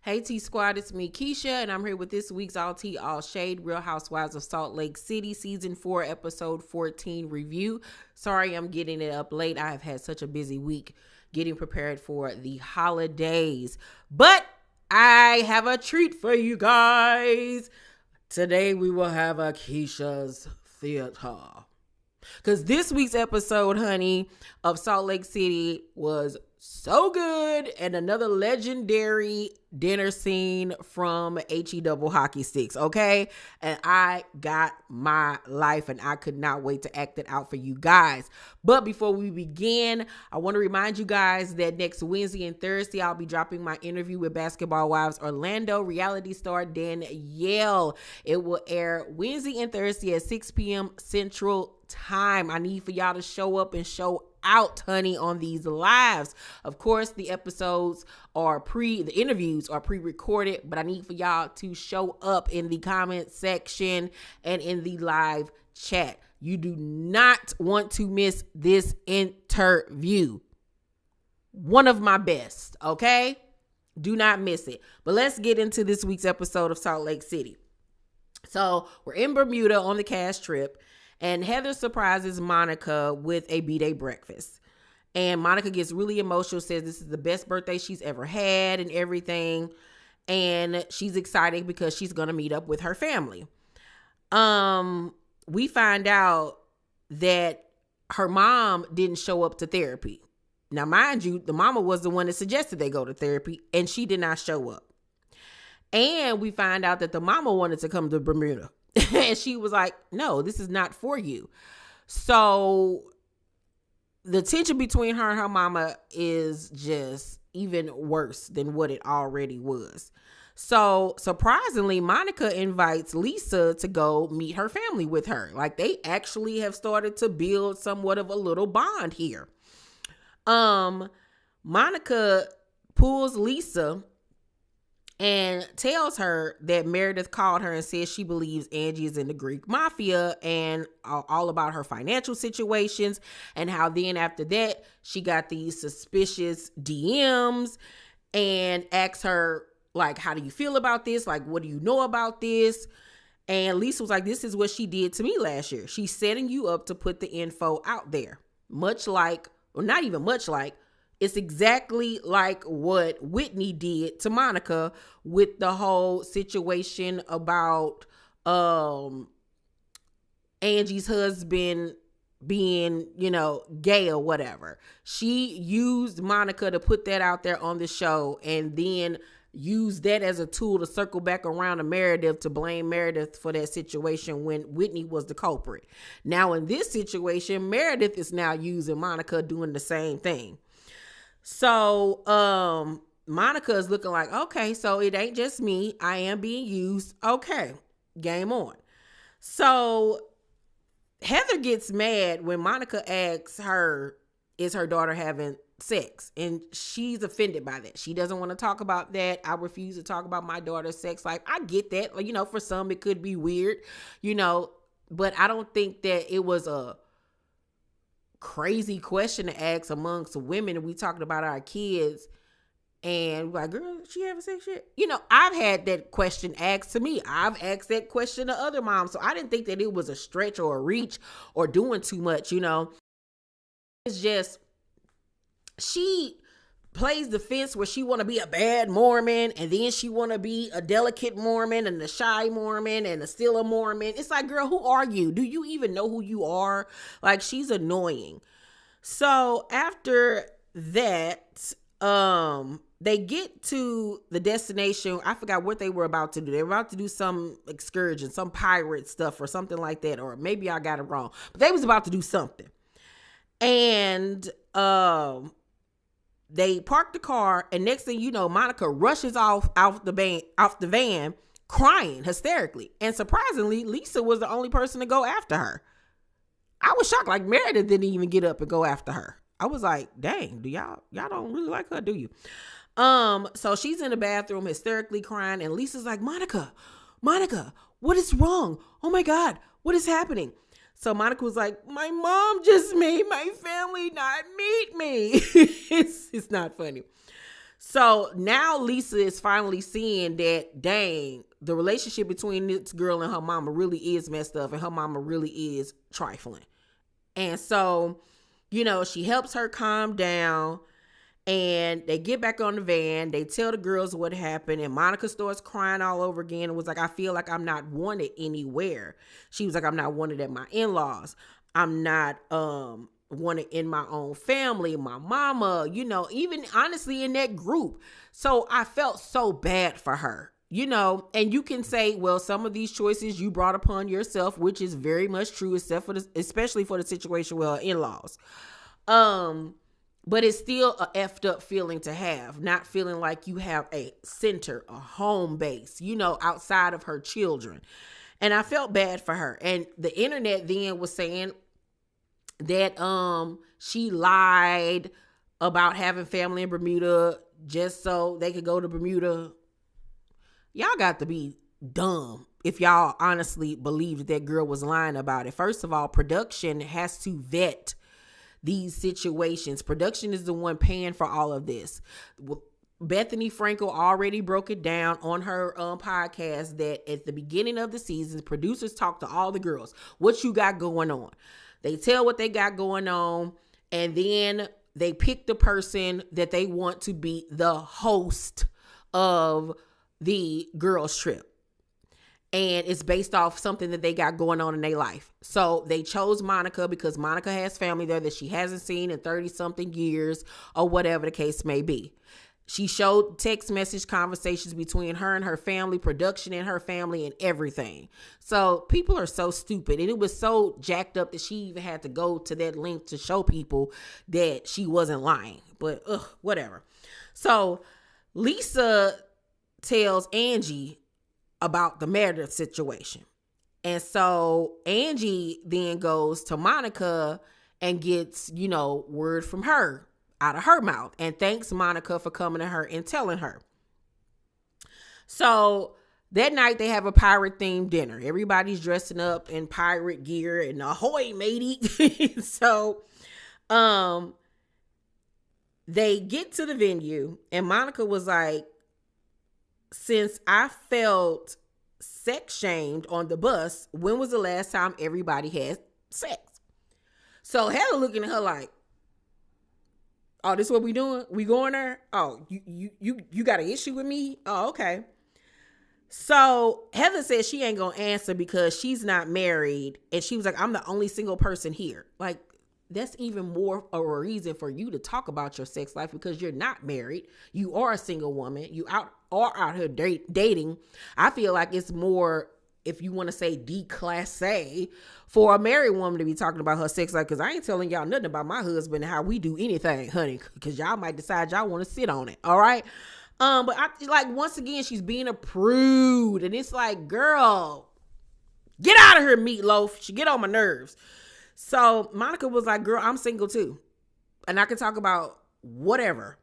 Hey T Squad, it's me, Kesha, and I'm here with this week's All Tea, All Shade, Real Housewives of Salt Lake City, Season 4, Episode 14 review. Sorry I'm getting it up late. I have had such a busy week getting prepared for the holidays. But I have a treat for you guys. Today we will have a Kesha's Theater. Because this week's episode, honey, of Salt Lake City was so good, and another legendary dinner scene from HE Double Hockey Sticks, okay? And I got my life, and I could not wait to act it out for you guys. But before we begin, I want to remind you guys that next Wednesday and Thursday, I'll be dropping my interview with Basketball Wives Orlando reality star Danielle. It will air Wednesday and Thursday at 6 p.m. Central Time. I need for y'all to show up and show out, honey, on these lives. Of course, the interviews are pre-recorded, but I need for y'all to show up in the comment section and in the live chat. You do not want to miss this interview. One of my best, okay? Do not miss it. But let's get into this week's episode of Salt Lake City. So we're in Bermuda on the cash trip, and Heather surprises Monica with a B-Day breakfast. And Monica gets really emotional, says this is the best birthday she's ever had and everything. And she's excited because she's going to meet up with her family. We find out that her mom didn't show up to therapy. Now, mind you, the mama was the one that suggested they go to therapy, and she did not show up. And we find out that the mama wanted to come to Bermuda. And she was like, no, this is not for you. So the tension between her and her mama is just even worse than what it already was. So surprisingly, Monica invites Lisa to go meet her family with her. Like, they actually have started to build somewhat of a little bond here. Monica pulls Lisa and tells her that Meredith called her and says she believes Angie is in the Greek mafia and all about her financial situations, and how then after that she got these suspicious DMs and asks her, like, how do you feel about this? Like, what do you know about this? And Lisa was like, this is what she did to me last year. She's setting you up to put the info out there. Much like, or not even much like, it's exactly like what Whitney did to Monica with the whole situation about Angie's husband being, gay or whatever. She used Monica to put that out there on the show, and then used that as a tool to circle back around to Meredith to blame Meredith for that situation when Whitney was the culprit. Now in this situation, Meredith is now using Monica doing the same thing. So, Monica is looking like, okay, so it ain't just me. I am being used. Okay, game on. So Heather gets mad when Monica asks her, is her daughter having sex? And she's offended by that. She doesn't want to talk about that. I refuse to talk about my daughter's sex life. I get that. Like, for some it could be weird, but I don't think that it was a crazy question to ask amongst women. And we talking about our kids and like, girl, she having sex shit? I've had that question asked to me. I've asked that question to other moms. So I didn't think that it was a stretch or a reach or doing too much, It's just, she plays the fence where she want to be a bad Mormon, and then she want to be a delicate Mormon and a shy Mormon and a still a Mormon. It's like, girl, who are you? Do you even know who you are? Like, she's annoying. So after that, they get to the destination. I forgot what they were about to do. They were about to do some excursion, some pirate stuff or something like that, or maybe I got it wrong, but they was about to do something. And they parked the car, and next thing you know, Monica rushes off the van, crying hysterically. And surprisingly, Lisa was the only person to go after her. I was shocked. Like, Meredith didn't even get up and go after her. I was like, dang, do y'all don't really like her, do you? So she's in the bathroom hysterically crying, and Lisa's like, Monica, what is wrong? Oh my God, what is happening? So Monica was like, my mom just made my family not meet me. It's not funny. So now Lisa is finally seeing that, dang, the relationship between this girl and her mama really is messed up, and her mama really is trifling. And so, she helps her calm down, and they get back on the van. They tell the girls what happened, and Monica starts crying all over again and was like, I feel like I'm not wanted anywhere. She was like, I'm not wanted at my in-laws. I'm not wanted in my own family, my mama, even honestly in that group. So I felt so bad for her. And you can say, well, some of these choices you brought upon yourself, which is very much true, especially for the situation with her in-laws. But it's still a effed up feeling to have, not feeling like you have a center, a home base, outside of her children. And I felt bad for her. And the internet then was saying that she lied about having family in Bermuda just so they could go to Bermuda. Y'all got to be dumb if y'all honestly believed that girl was lying about it. First of all, production has to vet these situations. Production is the one paying for all of this. Bethany Frankel already broke it down on her podcast that at the beginning of the season, producers talk to all the girls. What you got going on? They tell what they got going on, and then they pick the person that they want to be the host of the girls' trip. And it's based off something that they got going on in their life. So they chose Monica because Monica has family there that she hasn't seen in 30-something years or whatever the case may be. She showed text message conversations between her and her family, production and her family, and everything. So people are so stupid. And it was so jacked up that she even had to go to that link to show people that she wasn't lying. But whatever. So Lisa tells Angie about the Meredith situation. And so Angie then goes to Monica and gets, word from her out of her mouth and thanks Monica for coming to her and telling her. So that night they have a pirate themed dinner. Everybody's dressing up in pirate gear and ahoy matey. So they get to the venue and Monica was like, since I felt sex shamed on the bus, when was the last time everybody had sex? So Heather looking at her like, oh, this is what we doing? We going there? Oh, you got an issue with me? Oh, okay. So Heather said she ain't gonna answer because she's not married, and she was like, I'm the only single person here. Like, that's even more of a reason for you to talk about your sex life because you're not married. You are a single woman. You out here dating. I feel like it's more, if you want to say declassé, for a married woman to be talking about her sex life, because I ain't telling y'all nothing about my husband and how we do anything, honey, because y'all might decide y'all want to sit on it. All right. But I like, once again, she's being a prude, and it's like, girl, get out of here, Meatloaf. She get on my nerves. So Monica was like, girl, I'm single too. And I can talk about whatever.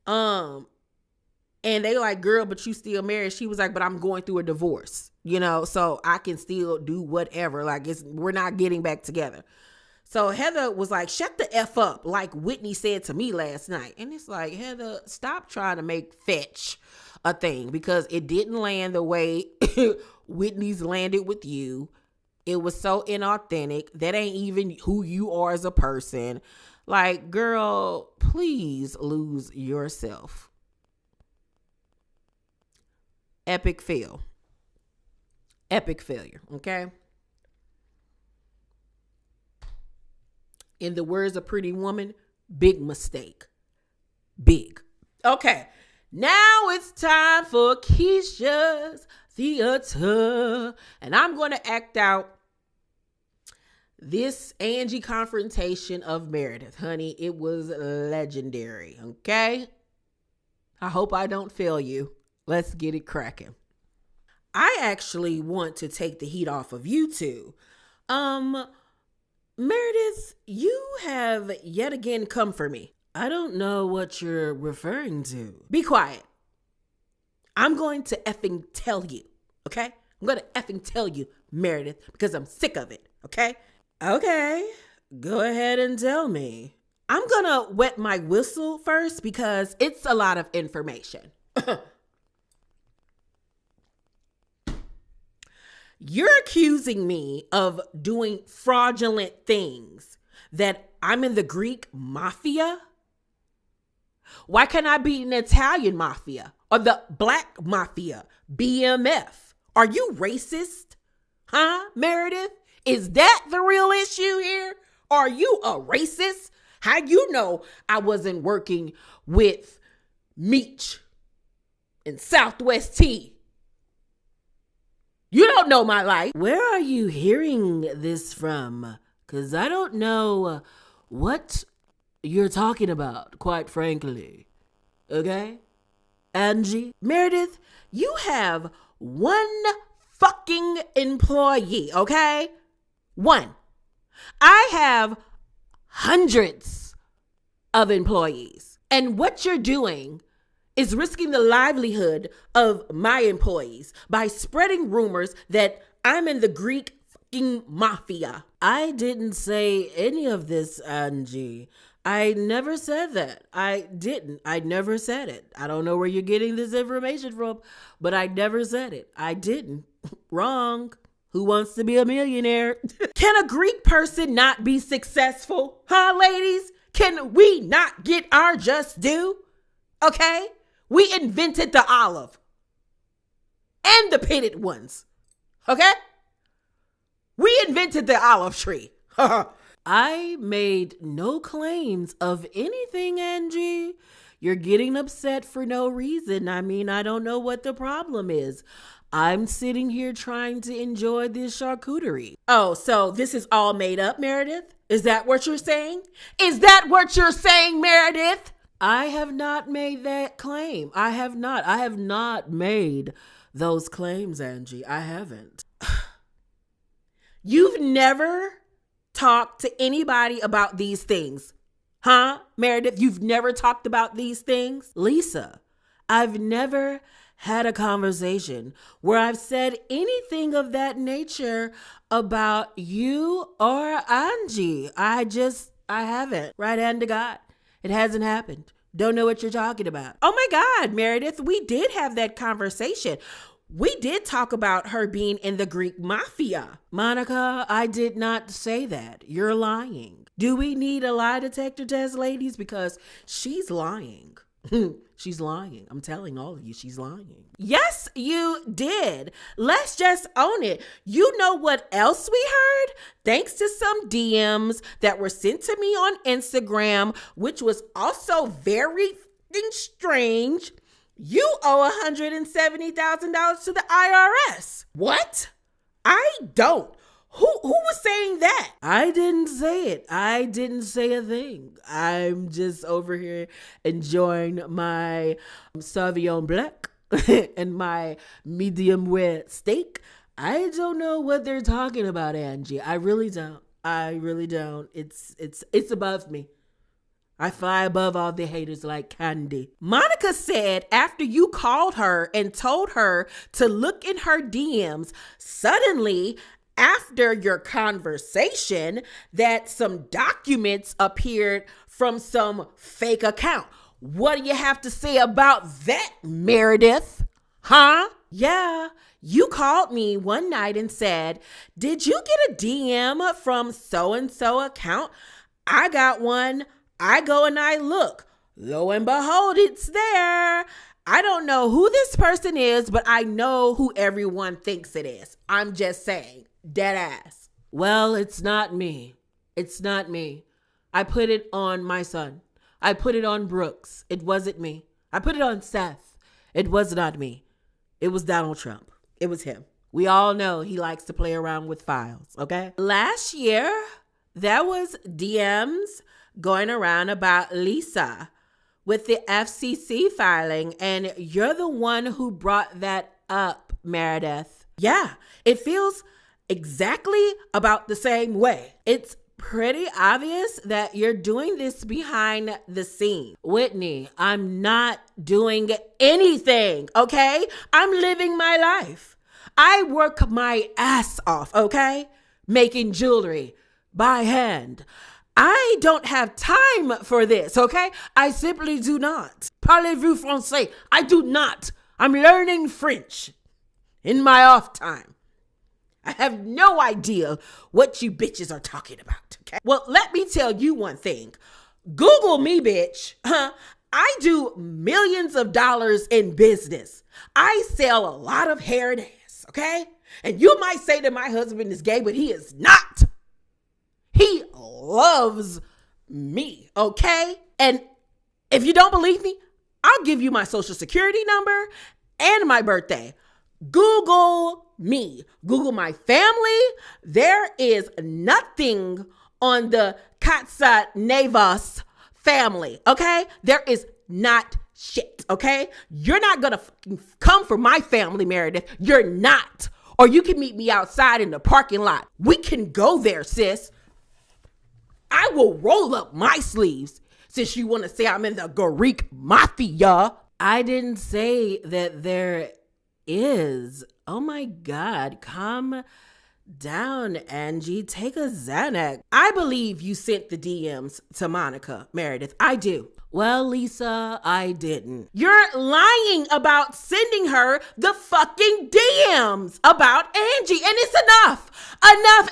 And they like, girl, but you still married. She was like, but I'm going through a divorce, so I can still do whatever. Like, we're not getting back together. So Heather was like, shut the F up, like Whitney said to me last night. And it's like, Heather, stop trying to make fetch a thing, because it didn't land the way Whitney's landed with you. It was so inauthentic. That ain't even who you are as a person. Like, girl, please lose yourself. Epic fail. Epic failure, okay? In the words of Pretty Woman, big mistake. Big. Okay, now it's time for Kesha's Theater. And I'm going to act out this Angie confrontation of Meredith. Honey, it was legendary, okay? I hope I don't fail you. Let's get it cracking. I actually want to take the heat off of you two. Meredith, you have yet again come for me. I don't know what you're referring to. Be quiet. I'm going to effing tell you, okay? I'm going to effing tell you, Meredith, because I'm sick of it, okay? Okay, go ahead and tell me. I'm gonna wet my whistle first because it's a lot of information. You're accusing me of doing fraudulent things, that I'm in the Greek mafia? Why can't I be an Italian mafia or the black mafia, BMF? Are you racist? Huh, Meredith? Is that the real issue here? Are you a racist? How you know I wasn't working with Meech and Southwest Tea? You don't know my life. Where are you hearing this from? Because I don't know what you're talking about, quite frankly. Okay? Angie? Meredith, you have one fucking employee, okay? One. I have hundreds of employees. And what you're doing is risking the livelihood of my employees by spreading rumors that I'm in the Greek fucking mafia. I didn't say any of this, Angie. I never said that. I didn't. I never said it. I don't know where you're getting this information from, but I never said it. I didn't. Wrong. Who wants to be a millionaire? Can a Greek person not be successful? Huh, ladies? Can we not get our just due? Okay? We invented the olive and the pitted ones. Okay? We invented the olive tree. I made no claims of anything, Angie. You're getting upset for no reason. I mean, I don't know what the problem is. I'm sitting here trying to enjoy this charcuterie. Oh, so this is all made up, Meredith? Is that what you're saying? Is that what you're saying, Meredith? I have not made that claim. I have not made those claims, Angie. I haven't. You've never talked to anybody about these things. Huh, Meredith? You've never talked about these things? Lisa, I've never had a conversation where I've said anything of that nature about you or Angie. I haven't. Right hand to God. It hasn't happened. Don't know what you're talking about. Oh my God, Meredith, we did have that conversation. We did talk about her being in the Greek mafia. Monica, I did not say that. You're lying. Do we need a lie detector test, ladies? Because she's lying. She's lying. I'm telling all of you, she's lying. Yes, you did. Let's just own it. You know what else we heard? Thanks to some DMs that were sent to me on Instagram, which was also very strange. You owe $170,000 to the IRS. What? I don't. Who was saying that? I didn't say it. I didn't say a thing. I'm just over here enjoying my Sauvignon Blanc and my medium rare steak. I don't know what they're talking about, Angie. I really don't. It's above me. I fly above all the haters like candy. Monica said after you called her and told her to look in her DMs, suddenly after your conversation, that some documents appeared from some fake account. What do you have to say about that, Meredith? Huh? Yeah, you called me one night and said, did you get a DM from so-and-so account? I got one. I go and I look. Lo and behold, it's there. I don't know who this person is, but I know who everyone thinks it is. I'm just saying. Dead ass. Well, it's not me. It's not me. I put it on my son. I put it on Brooks. It wasn't me. I put it on Seth. It was not me. It was Donald Trump. It was him. We all know he likes to play around with files, okay? Last year, there was DMs going around about Lisa with the FCC filing, and you're the one who brought that up, Meredith. Yeah, it feels exactly about the same way. It's pretty obvious that you're doing this behind the scenes. Whitney, I'm not doing anything, okay? I'm living my life. I work my ass off, okay? Making jewelry by hand. I don't have time for this, okay? I simply do not. Parlez-vous français? I do not. I'm learning French in my off time. I have no idea what you bitches are talking about, okay? Well, let me tell you one thing. Google me, bitch. I do millions of dollars in business. I sell a lot of hair and ass, okay? And you might say that my husband is gay, but he is not. He loves me, okay? And if you don't believe me, I'll give you my social security number and my birthday. Google me. Google my family. There is nothing on the Katsa-Nevas family, okay? There is not shit, okay? You're not gonna come for my family, Meredith. You're not. Or you can meet me outside in the parking lot. We can go there, sis. I will roll up my sleeves since you want to say I'm in the Greek mafia. I didn't say that there is. Oh my God. Calm down, Angie. Take a Xanax. I believe you sent the DMs to Monica, Meredith. I do. Well, Lisa, I didn't. You're lying about sending her the fucking DMs about Angie, and it's enough. Enough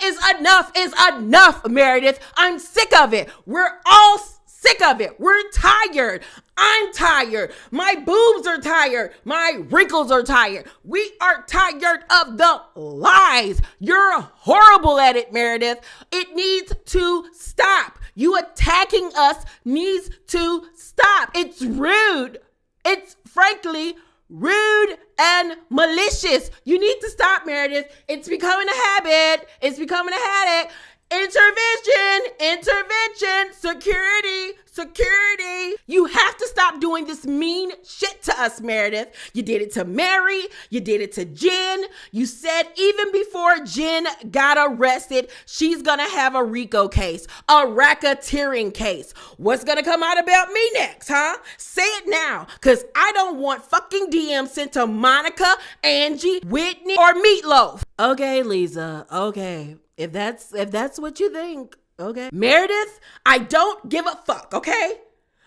is enough, Meredith. I'm sick of it. We're all sick of it. We're tired. I'm tired. My boobs are tired. My wrinkles are tired. We are tired of the lies. You're horrible at it, Meredith. It needs to stop. You attacking us needs to stop. It's rude. It's frankly rude and malicious. You need to stop, Meredith. It's becoming a habit. It's becoming a habit. Intervention, security. You have to stop doing this mean shit to us, Meredith. You did it to Mary. You did it to Jen. You said even before Jen got arrested, she's going to have a RICO case, a racketeering case. What's going to come out about me next, huh? Say it now, because I don't want fucking DMs sent to Monica, Angie, Whitney, or Meatloaf. Okay, Lisa. Okay. If that's what you think, okay. Meredith, I don't give a fuck, okay?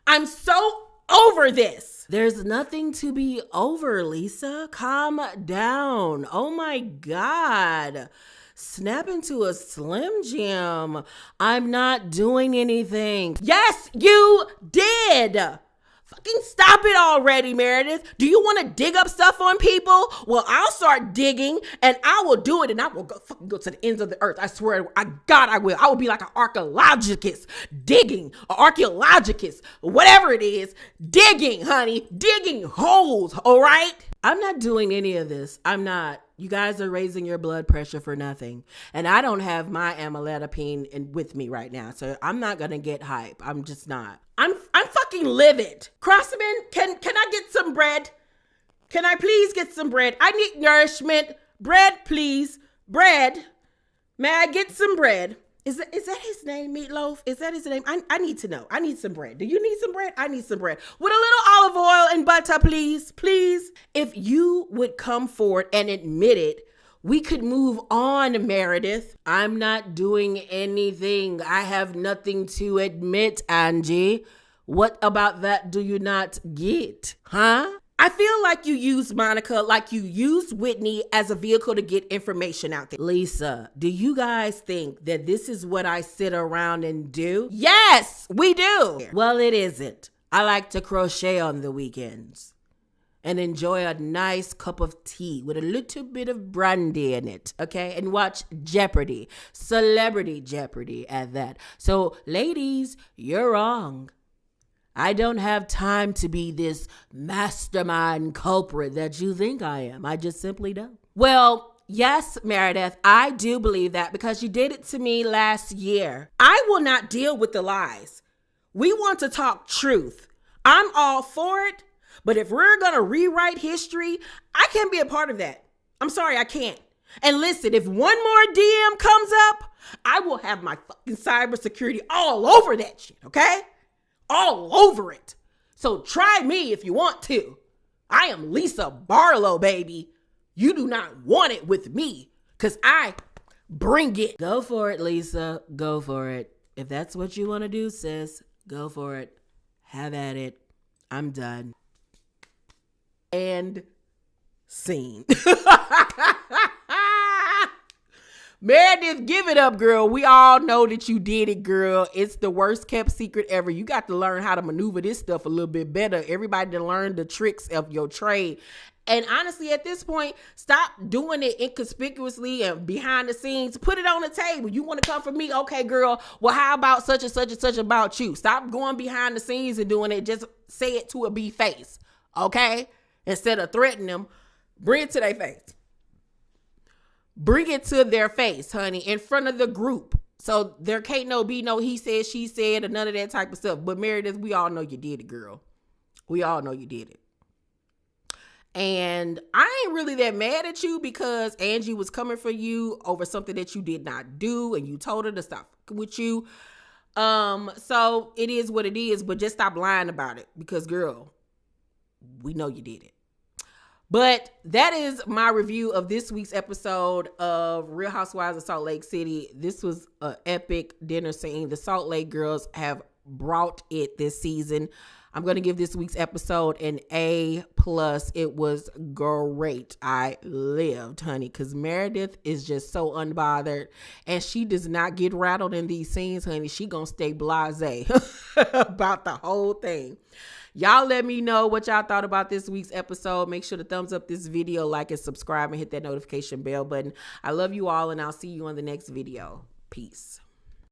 I'm so over this. There's nothing to be over, Lisa. Calm down. Oh my God. Snap into a Slim Jim. I'm not doing anything. Yes, you did. Fucking stop it already, Meredith. Do you want to dig up stuff on people? Well, I'll start digging and I will do it and I will go to the ends of the earth. I swear, God, I will. I will be like an archaeologist digging, an archaeologist, whatever it is, digging, honey, digging holes, all right? I'm not doing any of this. I'm not. You guys are raising your blood pressure for nothing. And I don't have my amlodipine with me right now. So I'm not going to get hype. I'm just not. I'm fucking livid. Crossman, can I get some bread? Can I please get some bread? I need nourishment. Bread, please. Bread. May I get some bread? Is that his name, Meatloaf? Is that his name? I need to know. I need some bread. Do you need some bread? I need some bread. With a little olive oil and butter, please. Please. If you would come forward and admit it, we could move on, Meredith. I'm not doing anything. I have nothing to admit, Angie. What about that do you not get? Huh? I feel like you used Monica, like you used Whitney as a vehicle to get information out there. Lisa, do you guys think that this is what I sit around and do? Yes, we do. Well, it isn't. I like to crochet on the weekends and enjoy a nice cup of tea with a little bit of brandy in it, okay? And watch Jeopardy, Celebrity Jeopardy at that. So, ladies, you're wrong. I don't have time to be this mastermind culprit that you think I am. I just simply don't. Well, yes, Meredith, I do believe that because you did it to me last year. I will not deal with the lies. We want to talk truth. I'm all for it, but if we're going to rewrite history, I can't be a part of that. I'm sorry, I can't. And listen, if one more DM comes up, I will have my fucking cybersecurity all over that shit, okay? All over it. So try me if you want to. I am Lisa Barlow, baby. You do not want it with me because I bring it. Go for it, Lisa. Go for it. If that's what you want to do, sis, go for it. Have at it. I'm done. And scene. Meredith, give it up, girl. We all know that you did it, girl. It's the worst kept secret ever. You got to learn how to maneuver this stuff a little bit better. Everybody to learn the tricks of your trade. And honestly, at this point, stop doing it inconspicuously and behind the scenes. Put it on the table. You want to come for me? Okay, girl. Well, how about such and such and such about you? Stop going behind the scenes and doing it. Just say it to a B face. Okay? Instead of threatening them, bring it to their face. Bring it to their face, honey, in front of the group. So there can't be no he said, she said, or none of that type of stuff. But Meredith, we all know you did it, girl. We all know you did it. And I ain't really that mad at you because Angie was coming for you over something that you did not do and you told her to stop with you. So it is what it is, but just stop lying about it because, girl, we know you did it. But that is my review of this week's episode of Real Housewives of Salt Lake City. This was an epic dinner scene. The Salt Lake girls have brought it this season. I'm going to give this week's episode an A+. It was great. I lived, honey, because Meredith is just so unbothered and she does not get rattled in these scenes, honey. She going to stay blasé about the whole thing. Y'all let me know what y'all thought about this week's episode. Make sure to thumbs up this video, like and subscribe, and hit that notification bell button. I love you all, and I'll see you on the next video. Peace.